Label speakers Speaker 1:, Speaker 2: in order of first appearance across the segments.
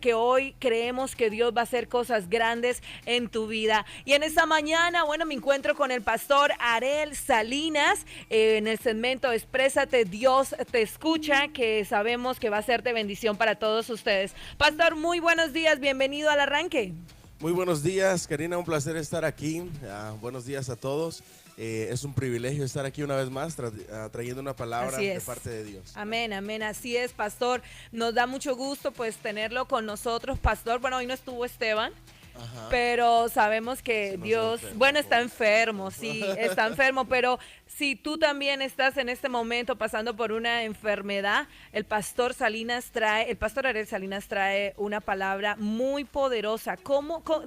Speaker 1: que hoy creemos que Dios va a hacer cosas grandes en tu vida. Y en esta mañana, bueno, me encuentro con el pastor Ariel Salinas en el segmento Exprésate, Dios te escucha, que sabemos que va a ser de bendición para todos ustedes. Pastor, muy buenos días, bienvenido al arranque.
Speaker 2: Muy buenos días, Karina, un placer estar aquí. Buenos días a todos. Es un privilegio estar aquí una vez más trayendo una palabra de parte de Dios.
Speaker 1: Amén, amén, así es, pastor. Nos da mucho gusto pues tenerlo con nosotros, pastor. Bueno, hoy no estuvo Esteban. Ajá. Pero sabemos que Dios, bueno, está enfermo, sí, está enfermo, pero si tú también estás en este momento pasando por una enfermedad, el pastor Ariel Salinas trae una palabra muy poderosa.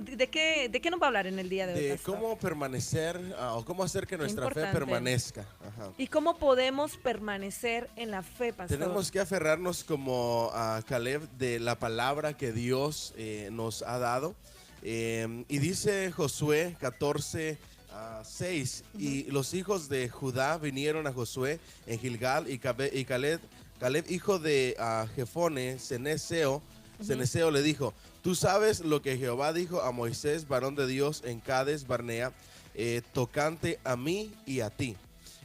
Speaker 1: ¿De qué nos va a hablar en el día de hoy,
Speaker 2: De
Speaker 1: pastor?
Speaker 2: cómo permanecer o cómo hacer que nuestra fe permanezca. Ajá.
Speaker 1: ¿Y cómo podemos permanecer en la fe, pastor?
Speaker 2: Tenemos que aferrarnos como a Caleb de la palabra que Dios nos ha dado. Y dice Josué 14:6, y los hijos de Judá vinieron a Josué en Gilgal, y Caleb, hijo de Jefone, Ceneseo, le dijo: tú sabes lo que Jehová dijo a Moisés, varón de Dios, en Cades Barnea, tocante a mí y a ti.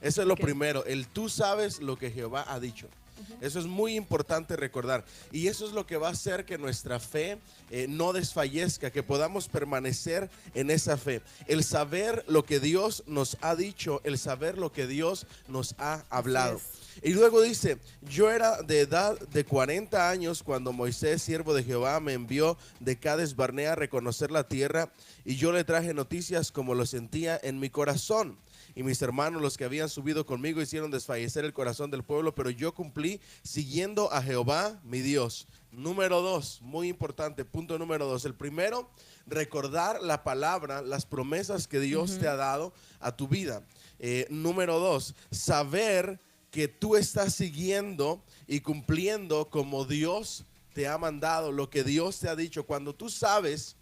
Speaker 2: Eso es lo primero, tú sabes lo que Jehová ha dicho. Eso es muy importante recordar, y eso es lo que va a hacer que nuestra fe no desfallezca, que podamos permanecer en esa fe. El saber lo que Dios nos ha dicho, el saber lo que Dios nos ha hablado. Y luego dice: yo era de edad de 40 años cuando Moisés, siervo de Jehová, me envió de Cades Barnea a reconocer la tierra, y yo le traje noticias como lo sentía en mi corazón. Y mis hermanos, los que habían subido conmigo, hicieron desfallecer el corazón del pueblo, pero yo cumplí siguiendo a Jehová, mi Dios. Número 2, muy importante, punto número 2. El primero, recordar la palabra, las promesas que Dios te ha dado a tu vida. Número 2, saber que tú estás siguiendo y cumpliendo como Dios te ha mandado, lo que Dios te ha dicho. Cuando tú sabes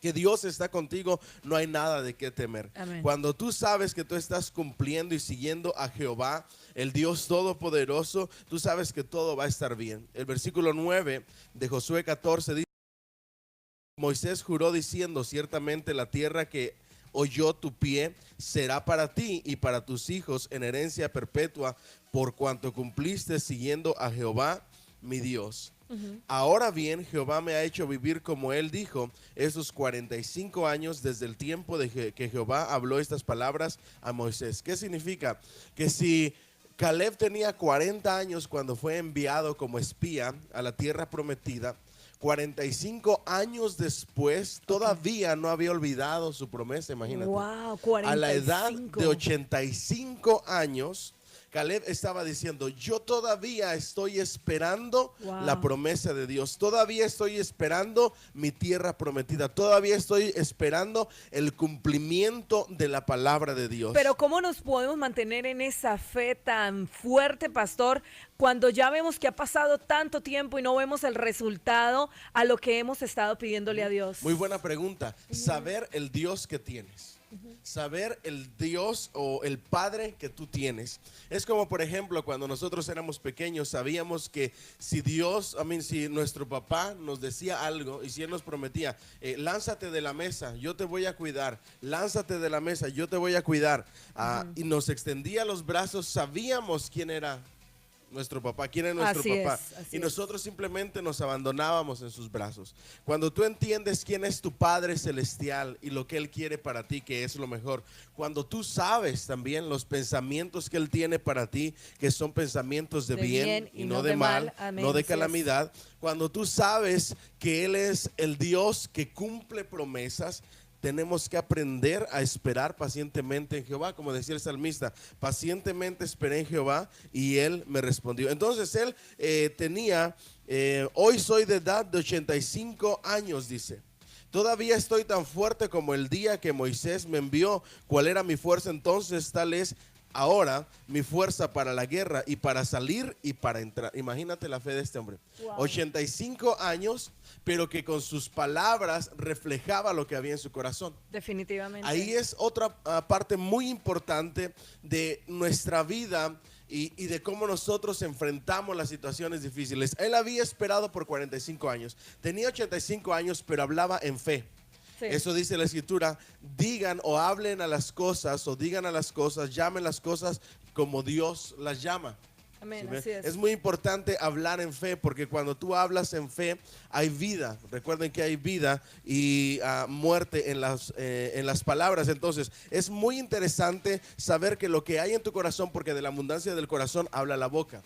Speaker 2: que Dios está contigo, no hay nada de qué temer. Amén. Cuando tú sabes que tú estás cumpliendo y siguiendo a Jehová, el Dios Todopoderoso, tú sabes que todo va a estar bien. El versículo 9 de Josué 14 dice: Moisés juró diciendo: ciertamente la tierra que oyó tu pie será para ti y para tus hijos en herencia perpetua, por cuanto cumpliste siguiendo a Jehová, mi Dios. Ahora bien, Jehová me ha hecho vivir como él dijo esos 45 años desde el tiempo de que Jehová habló estas palabras a Moisés. ¿Qué significa? Que si Caleb tenía 40 años cuando fue enviado como espía a la tierra prometida, 45 años después todavía no había olvidado su promesa, imagínate.
Speaker 1: Wow, 45.
Speaker 2: A la edad de 85 años, Caleb estaba diciendo: yo todavía estoy esperando la promesa de Dios, todavía estoy esperando mi tierra prometida, todavía estoy esperando el cumplimiento de la palabra de Dios.
Speaker 1: Pero ¿cómo nos podemos mantener en esa fe tan fuerte, pastor, cuando ya vemos que ha pasado tanto tiempo y no vemos el resultado a lo que hemos estado pidiéndole a Dios?
Speaker 2: Muy buena pregunta. Saber el Dios que tienes. Saber el Dios o el Padre que tú tienes. Es como, por ejemplo, cuando nosotros éramos pequeños, sabíamos que si si nuestro papá nos decía algo y si él nos prometía: lánzate de la mesa, yo te voy a cuidar, lánzate de la mesa, yo te voy a cuidar, y nos extendía los brazos, sabíamos quién era nuestro papá, quién es nuestro papá. Y nosotros simplemente nos abandonábamos en sus brazos. Cuando tú entiendes quién es tu Padre Celestial y lo que Él quiere para ti, que es lo mejor, cuando tú sabes también los pensamientos que Él tiene para ti, que son pensamientos de bien y no de mal, no de calamidad, cuando tú sabes que Él es el Dios que cumple promesas, tenemos que aprender a esperar pacientemente en Jehová, como decía el salmista: pacientemente esperé en Jehová y él me respondió. Entonces él tenía, hoy soy de edad de 85 años, dice. Todavía estoy tan fuerte como el día que Moisés me envió. ¿Cuál era mi fuerza entonces? Tal es ahora mi fuerza para la guerra y para salir y para entrar. Imagínate la fe de este hombre. 85 años, pero que con sus palabras reflejaba lo que había en su corazón.
Speaker 1: Definitivamente.
Speaker 2: Ahí es otra parte muy importante de nuestra vida y de cómo nosotros enfrentamos las situaciones difíciles. Él había esperado por 45 años, tenía 85 años, pero hablaba en fe. Sí. Eso dice la escritura, digan o hablen a las cosas o digan a las cosas, llamen las cosas como Dios las llama.
Speaker 1: Amén,
Speaker 2: ¿sí?
Speaker 1: Así es.
Speaker 2: Es muy importante hablar en fe, porque cuando tú hablas en fe hay vida. Recuerden que hay vida y muerte en las palabras. Entonces es muy interesante saber que lo que hay en tu corazón, porque de la abundancia del corazón habla la boca.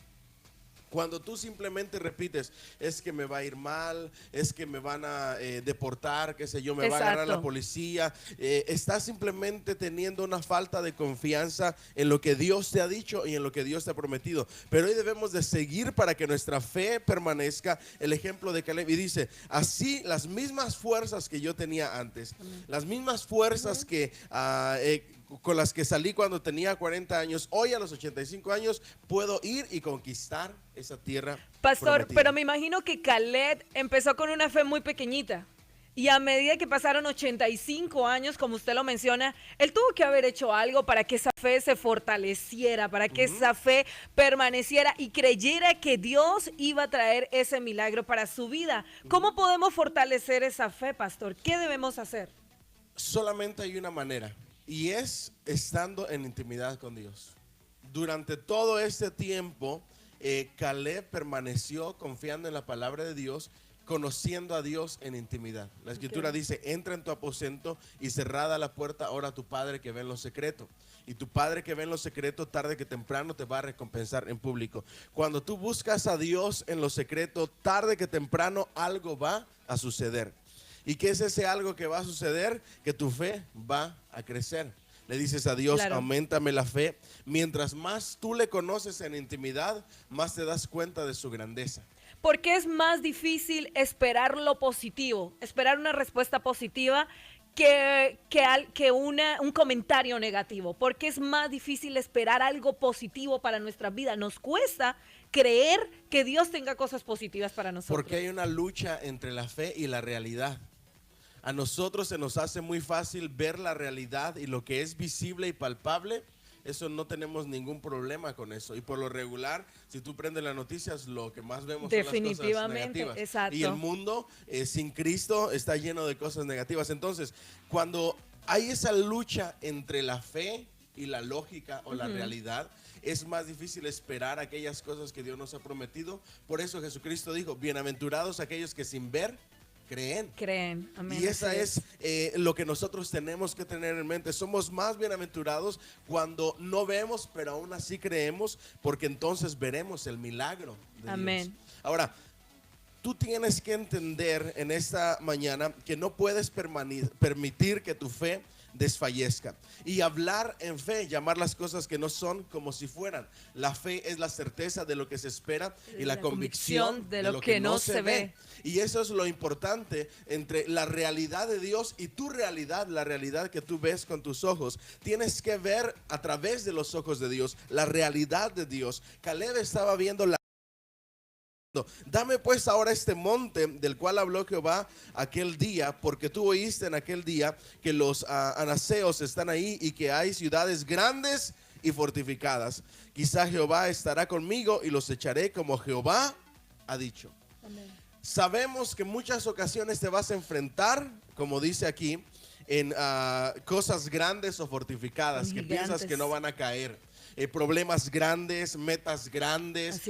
Speaker 2: Cuando tú simplemente repites, es que me va a ir mal, es que me van a deportar, qué sé yo, me va a agarrar la policía, estás simplemente teniendo una falta de confianza en lo que Dios te ha dicho y en lo que Dios te ha prometido. Pero hoy debemos de seguir para que nuestra fe permanezca. El ejemplo de Caleb, y dice, así las mismas fuerzas que yo tenía antes, las mismas fuerzas que con las que salí cuando tenía 40 años, hoy a los 85 años puedo ir y conquistar esa tierra.
Speaker 1: Pastor,
Speaker 2: prometida.
Speaker 1: pero me imagino que Caleb empezó con una fe muy pequeñita y a medida que pasaron 85 años, como usted lo menciona, él tuvo que haber hecho algo para que esa fe se fortaleciera, para que esa fe permaneciera y creyera que Dios iba a traer ese milagro para su vida. ¿Cómo podemos fortalecer esa fe, pastor? ¿Qué debemos hacer?
Speaker 2: Solamente hay una manera. Y es estando en intimidad con Dios. Durante todo este tiempo, Caleb permaneció confiando en la palabra de Dios, conociendo a Dios en intimidad. La escritura dice, entra en tu aposento y cerrada la puerta, ora a tu Padre que ve en lo secreto. Y tu Padre que ve en lo secreto, tarde que temprano te va a recompensar en público. Cuando tú buscas a Dios en lo secreto, tarde que temprano algo va a suceder. ¿Y qué es ese algo que va a suceder? Que tu fe va a crecer. Le dices a Dios, auméntame la fe. Mientras más tú le conoces en intimidad, más te das cuenta de su grandeza.
Speaker 1: ¿Por qué es más difícil esperar lo positivo, esperar una respuesta positiva que un comentario negativo? ¿Por qué es más difícil esperar algo positivo para nuestra vida? Nos cuesta creer que Dios tenga cosas positivas para nosotros.
Speaker 2: Porque hay una lucha entre la fe y la realidad. A nosotros se nos hace muy fácil ver la realidad y lo que es visible y palpable. Eso no tenemos ningún problema con eso. Y por lo regular, si tú prendes las noticias, lo que más vemos son las cosas negativas.
Speaker 1: Exacto.
Speaker 2: Y el mundo sin Cristo está lleno de cosas negativas. Entonces, cuando hay esa lucha entre la fe y la lógica o la realidad, es más difícil esperar aquellas cosas que Dios nos ha prometido. Por eso Jesucristo dijo, bienaventurados aquellos que sin ver creen.
Speaker 1: Amén.
Speaker 2: Y esa es lo que nosotros tenemos que tener en mente. Somos más bienaventurados cuando no vemos, pero aún así creemos, porque entonces veremos el milagro de
Speaker 1: Amén.
Speaker 2: Dios. Ahora, tú tienes que entender en esta mañana que no puedes permitir que tu fe desfallezca. Y hablar en fe, llamar las cosas que no son como si fueran. La fe es la certeza de lo que se espera y la convicción de lo que no se ve. Y eso es lo importante entre la realidad de Dios y tu realidad, la realidad que tú ves con tus ojos. Tienes que ver a través de los ojos de Dios, la realidad de Dios. Caleb estaba viendo la Dame pues ahora este monte del cual habló Jehová aquel día, porque tú oíste en aquel día que los anaseos están ahí y que hay ciudades grandes y fortificadas. Quizá Jehová estará conmigo y los echaré como Jehová ha dicho. Amén. Sabemos que en muchas ocasiones te vas a enfrentar, como dice aquí, en cosas grandes o fortificadas que piensas que no van a caer. Problemas grandes, metas grandes,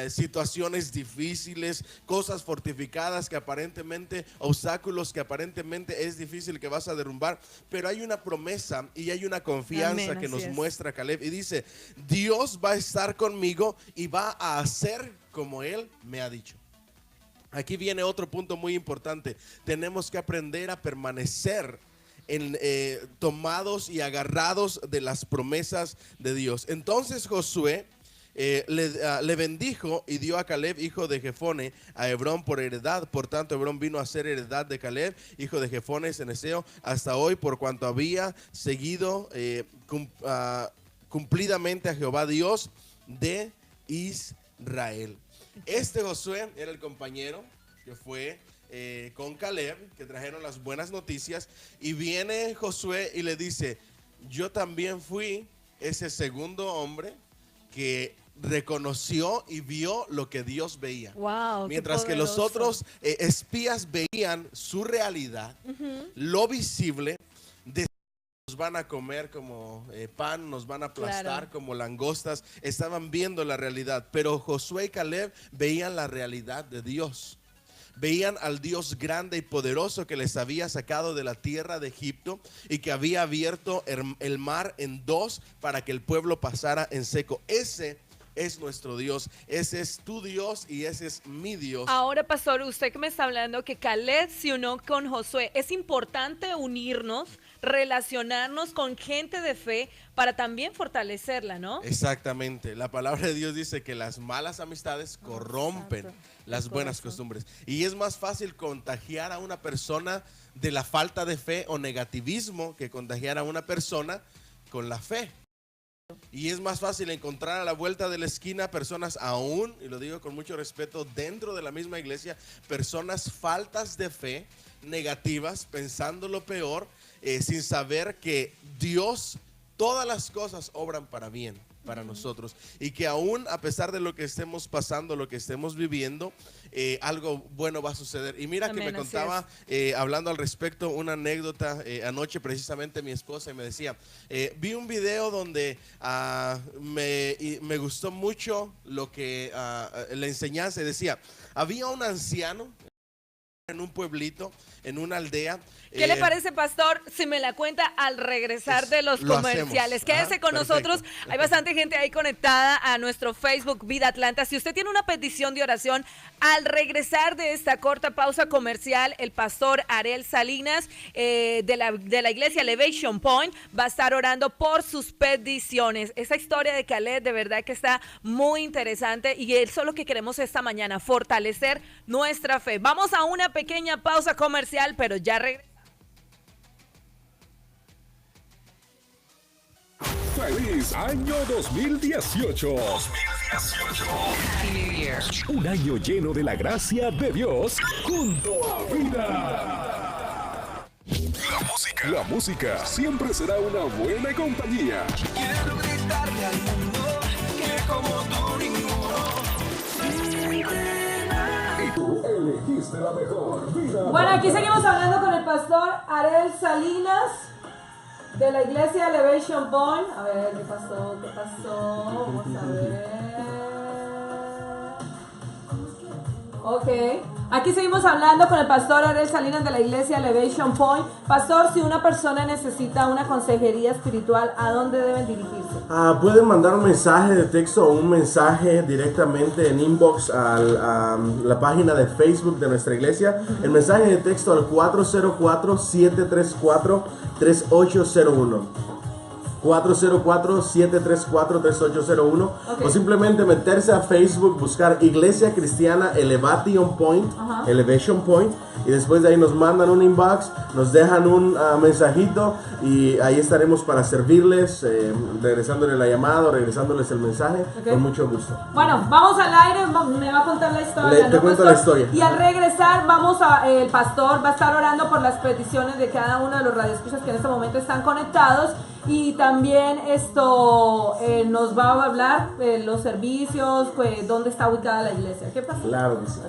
Speaker 2: situaciones difíciles, cosas fortificadas que aparentemente, obstáculos que aparentemente es difícil que vas a derrumbar, pero hay una promesa y hay una confianza que nos muestra Caleb y dice, Dios va a estar conmigo y va a hacer como Él me ha dicho. Aquí viene otro punto muy importante, tenemos que aprender a permanecer tomados y agarrados de las promesas de Dios. Entonces Josué le bendijo y dio a Caleb, hijo de Jefone, a Hebrón por heredad. Por tanto, Hebrón vino a ser heredad de Caleb, hijo de Jefone, cenezeo, hasta hoy, por cuanto había seguido cumplidamente a Jehová Dios de Israel. Este Josué era el compañero que fue con Caleb, que trajeron las buenas noticias, y viene Josué y le dice, yo también fui ese segundo hombre que reconoció y vio lo que Dios veía.
Speaker 1: Wow,
Speaker 2: mientras que los otros espías veían su realidad, lo visible, nos van a comer como pan, nos van a aplastar como langostas. Estaban viendo la realidad, pero Josué y Caleb veían la realidad de Dios. Veían al Dios grande y poderoso que les había sacado de la tierra de Egipto y que había abierto el mar en dos para que el pueblo pasara en seco. Ese es nuestro Dios, ese es tu Dios y ese es mi Dios.
Speaker 1: Ahora, pastor, usted que me está hablando que Caleb se unió con Josué, es importante unirnos, relacionarnos con gente de fe para también fortalecerla, ¿no?
Speaker 2: Exactamente, la palabra de Dios dice que las malas amistades corrompen las buenas costumbres, y es más fácil contagiar a una persona de la falta de fe o negativismo que contagiar a una persona con la fe. Y es más fácil encontrar a la vuelta de la esquina personas aún, y lo digo con mucho respeto, dentro de la misma iglesia, personas faltas de fe, negativas, pensando lo peor, sin saber que Dios, todas las cosas obran para bien para nosotros, y que aún a pesar de lo que estemos pasando, lo que estemos viviendo, algo bueno va a suceder. Y mira, amén, que me contaba, hablando al respecto, una anécdota anoche, precisamente mi esposa, y me decía, vi un video donde me gustó mucho lo que la enseñanza decía. Había un anciano en un pueblito, en una aldea.
Speaker 1: ¿Qué le parece, pastor, si me la cuenta al regresar de los comerciales? Quédese con nosotros. Hay bastante gente ahí conectada a nuestro Facebook Vida Atlanta. Si usted tiene una petición de oración, al regresar de esta corta pausa comercial, el pastor Ariel Salinas de la iglesia Elevation Point va a estar orando por sus peticiones. Esa historia de Caleb de verdad que está muy interesante, y eso es lo que queremos esta mañana, fortalecer nuestra fe. Vamos a una pequeña pausa comercial, pero ya regresamos.
Speaker 3: ¡Feliz año 2018! Un año lleno de la gracia de Dios junto a Vida. La música siempre será una buena compañía.
Speaker 4: Quiero gritarle al mundo que como tú ninguno.
Speaker 3: Y tú elegiste la mejor Vida.
Speaker 1: Bueno, aquí seguimos hablando con el pastor Ariel Salinas de la iglesia Elevation Point. A ver, ¿qué pasó? Vamos a ver. Ok. Aquí seguimos hablando con el pastor Ariel Salinas de la iglesia Elevation Point. Pastor, si una persona necesita una consejería espiritual, ¿a dónde deben dirigirse?
Speaker 2: Pueden mandar un mensaje de texto o un mensaje directamente en inbox a la página de Facebook de nuestra iglesia. El mensaje de texto al 404-734-3801. 404-734-3801. Okay. O simplemente meterse a Facebook, buscar Iglesia Cristiana Elevation Point, Elevation Point, y después de ahí nos mandan un inbox, nos dejan un mensajito, y ahí estaremos para servirles, regresándole la llamada, regresándoles el mensaje, con mucho gusto.
Speaker 1: Bueno, vamos al aire, me va a contar la historia.
Speaker 2: Te cuento la historia.
Speaker 1: Y al regresar el pastor va a estar orando por las peticiones de cada uno de los radioescuchas que en este momento están conectados. Y también nos va a hablar los servicios, dónde está ubicada la iglesia. ¿Qué pasa?
Speaker 2: Claro que sí.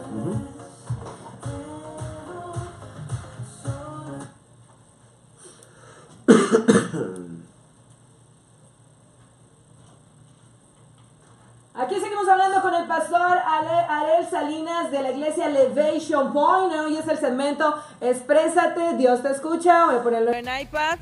Speaker 1: Aquí seguimos hablando con el pastor Ariel Salinas de la iglesia Elevation Point. Hoy es el segmento Exprésate, Dios te escucha. Voy a ponerlo en iPad.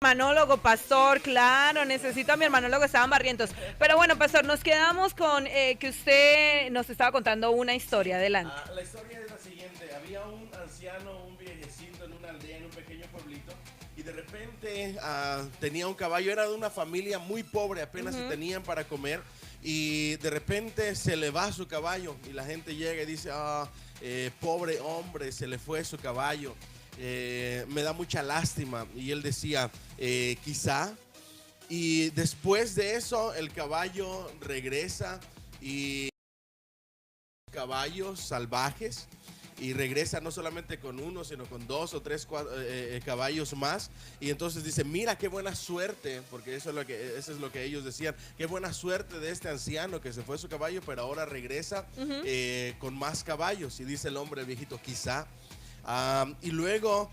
Speaker 1: Hermanólogo, pastor, claro, necesito a mi hermanólogo, estaban barrientos. Pero bueno, pastor, nos quedamos con que usted nos estaba contando una historia. Adelante.
Speaker 2: La historia es la siguiente. Había un anciano, un viejecito en una aldea, en un pequeño pueblito, y de repente tenía un caballo. Era de una familia muy pobre, apenas se tenían para comer, y de repente se le va su caballo, y la gente llega y dice, pobre hombre, se le fue su caballo. Me da mucha lástima. Y él decía, quizá. Y después de eso el caballo regresa, y caballos salvajes, y regresa no solamente con uno, sino con 2 o 3 caballos más. Y entonces dice, mira qué buena suerte, porque eso es lo que ellos decían, qué buena suerte de este anciano que se fue su caballo, pero ahora regresa con más caballos. Y dice el hombre, el viejito, quizá. Y luego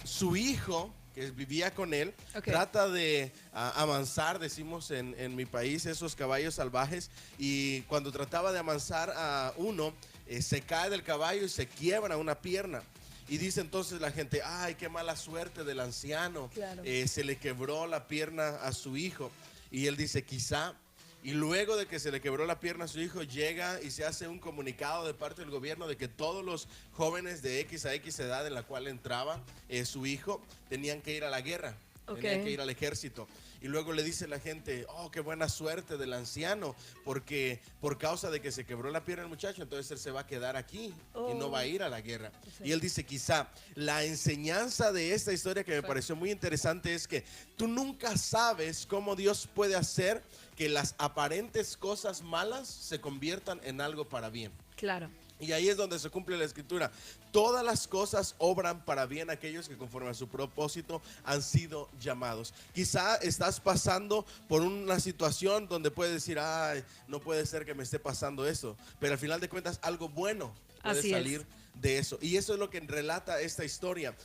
Speaker 2: su hijo, que vivía con él, trata de amansar, decimos en mi país, esos caballos salvajes, y cuando trataba de amansar a uno, se cae del caballo y se quiebra una pierna. Y dice entonces la gente, ay, qué mala suerte del anciano,
Speaker 1: claro.
Speaker 2: Se le quebró la pierna a su hijo. Y él dice, quizá. Y luego de que se le quebró la pierna a su hijo, llega y se hace un comunicado de parte del gobierno de que todos los jóvenes de X a X edad en la cual entraba su hijo tenían que ir a la guerra, tenían que ir al ejército. Y luego le dice la gente, oh, qué buena suerte del anciano, porque por causa de que se quebró la pierna el muchacho, entonces él se va a quedar aquí y no va a ir a la guerra. Sí. Y él dice, quizá. La enseñanza de esta historia que me pareció muy interesante es que tú nunca sabes cómo Dios puede hacer que las aparentes cosas malas se conviertan en algo para bien.
Speaker 1: Claro.
Speaker 2: Y ahí es donde se cumple la escritura. Todas las cosas obran para bien aquellos que conforme a su propósito han sido llamados. Quizá estás pasando por una situación donde puedes decir, ay, no puede ser que me esté pasando eso. Pero al final de cuentas algo bueno puede salir de eso. Y eso es lo que relata esta historia.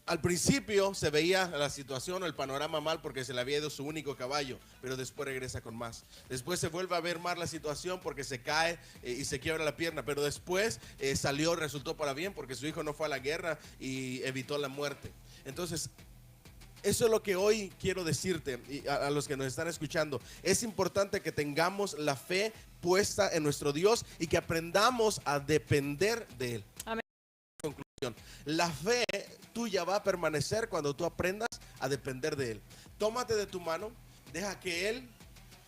Speaker 2: Al principio se veía la situación o el panorama mal porque se le había ido su único caballo, pero después regresa con más. Después se vuelve a ver mal la situación porque se cae y se quiebra la pierna, pero después resultó para bien porque su hijo no fue a la guerra y evitó la muerte. Entonces, eso es lo que hoy quiero decirte y a los que nos están escuchando. Es importante que tengamos la fe puesta en nuestro Dios y que aprendamos a depender de Él.
Speaker 1: Amén.
Speaker 2: Conclusión. La fe tuya va a permanecer cuando tú aprendas a depender de Él. Tómate de tu mano, deja que Él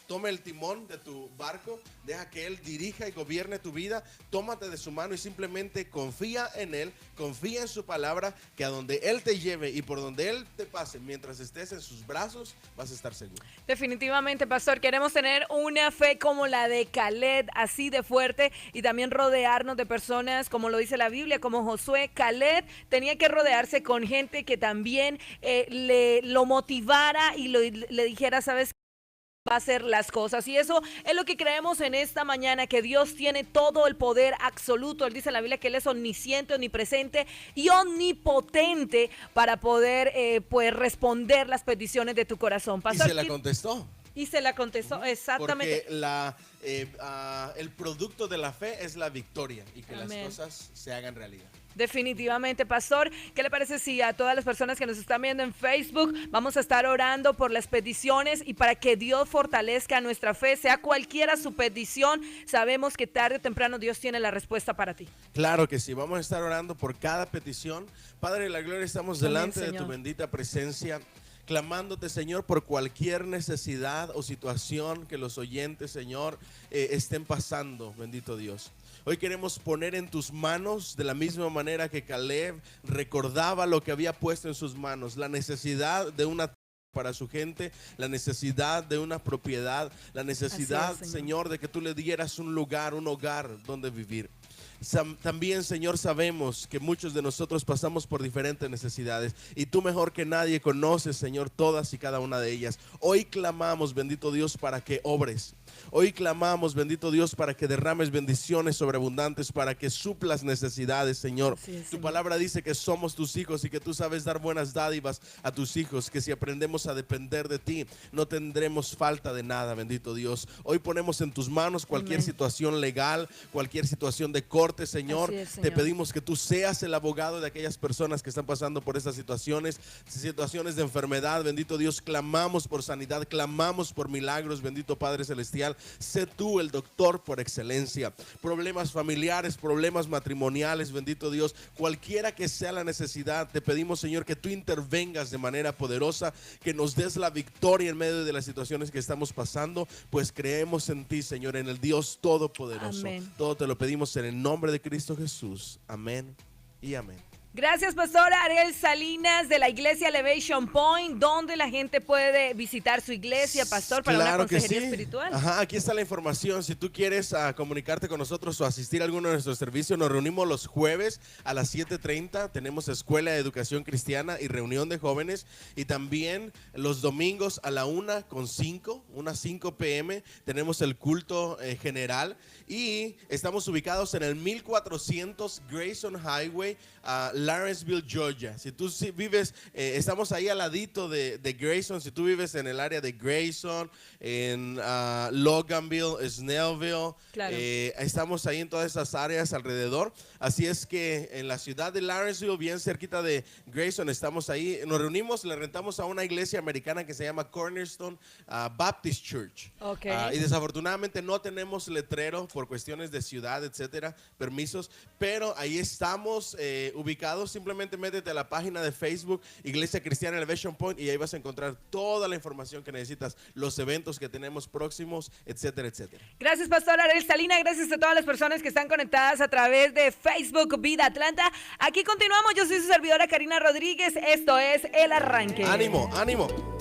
Speaker 2: tome el timón de tu barco, deja que Él dirija y gobierne tu vida, tómate de su mano y simplemente confía en Él, confía en su palabra, que a donde Él te lleve y por donde Él te pase, mientras estés en sus brazos, vas a estar seguro.
Speaker 1: Definitivamente, pastor, queremos tener una fe como la de Caleb, así de fuerte, y también rodearnos de personas, como lo dice la Biblia, como Josué. Caleb tenía que rodearse con gente que también lo motivara y le dijera, ¿sabes? Va a hacer las cosas, y eso es lo que creemos en esta mañana, que Dios tiene todo el poder absoluto. Él dice en la Biblia que Él es omnisciente, omnipresente y omnipotente para poder pues responder las peticiones de tu corazón. Pastor,
Speaker 2: y se la contestó.
Speaker 1: Y se la contestó, exactamente.
Speaker 2: Porque el producto de la fe es la victoria y que
Speaker 1: Amén.
Speaker 2: las cosas se hagan realidad.
Speaker 1: Definitivamente, pastor. ¿Qué le parece si a todas las personas que nos están viendo en Facebook vamos a estar orando por las peticiones y para que Dios fortalezca nuestra fe, sea cualquiera su petición? Sabemos que tarde o temprano Dios tiene la respuesta para ti.
Speaker 2: Claro que sí, vamos a estar orando por cada petición. Padre de la gloria, estamos delante de tu bendita presencia, clamándote, Señor, por cualquier necesidad o situación que los oyentes, Señor, estén pasando, bendito Dios. Hoy queremos poner en tus manos, de la misma manera que Caleb recordaba lo que había puesto en sus manos, la necesidad de una para su gente, la necesidad de una propiedad, la necesidad, Señor, de que tú le dieras un lugar, un hogar donde vivir. También, Señor, sabemos que muchos de nosotros pasamos por diferentes necesidades y tú mejor que nadie conoces, Señor, todas y cada una de ellas. Hoy clamamos, bendito Dios, para que obres. Hoy clamamos, bendito Dios, para que derrames bendiciones sobreabundantes, para que suplas necesidades, Señor. Tu palabra dice que somos tus hijos y que tú sabes dar buenas dádivas a tus hijos, que si aprendemos a depender de ti, no tendremos falta de nada, bendito Dios. Hoy ponemos en tus manos cualquier situación legal, cualquier situación de corte, Señor. Te pedimos que tú seas el abogado de aquellas personas que están pasando por estas situaciones de enfermedad, bendito Dios. Clamamos por sanidad, clamamos por milagros, bendito Padre Celestial. Sé tú el doctor por excelencia. Problemas familiares, problemas matrimoniales, bendito Dios, cualquiera que sea la necesidad, te pedimos, Señor, que tú intervengas de manera poderosa, que nos des la victoria en medio de las situaciones que estamos pasando, pues creemos en ti, Señor, en el Dios Todopoderoso. Amén. Todo te lo pedimos en el nombre de Cristo Jesús. Amén y amén.
Speaker 1: Gracias, Pastor Ariel Salinas de la iglesia Elevation Point, donde la gente puede visitar su iglesia, Pastor, para una consejería espiritual.
Speaker 2: Ajá, aquí está la información. Si tú quieres comunicarte con nosotros o asistir a alguno de nuestros servicios, nos reunimos los jueves a las 7:30. Tenemos escuela de educación cristiana y reunión de jóvenes. Y también los domingos a la 1:05 p.m. tenemos el culto general. Y estamos ubicados en el 1400 Grayson Highway, Lawrenceville, Georgia. Si tú vives, estamos ahí al ladito de Grayson. Si tú vives en el área de Grayson, en Loganville, Snellville, claro. Estamos ahí en todas esas áreas alrededor. Así es que en la ciudad de Lawrenceville, bien cerquita de Grayson, estamos ahí. Nos reunimos, le rentamos a una iglesia americana que se llama Cornerstone Baptist Church.
Speaker 1: Okay.
Speaker 2: Y desafortunadamente no tenemos letrero por cuestiones de ciudad, etcétera, permisos, pero ahí estamos ubicados. Simplemente métete a la página de Facebook Iglesia Cristiana Elevation Point y ahí vas a encontrar toda la información que necesitas, los eventos que tenemos próximos, etcétera, etcétera.
Speaker 1: Gracias, Pastor Ariel Salinas. Gracias a todas las personas que están conectadas a través de Facebook Vida Atlanta. Aquí continuamos. Yo soy su servidora Karina Rodríguez. Esto es El Arranque.
Speaker 2: ¡Ánimo, ánimo!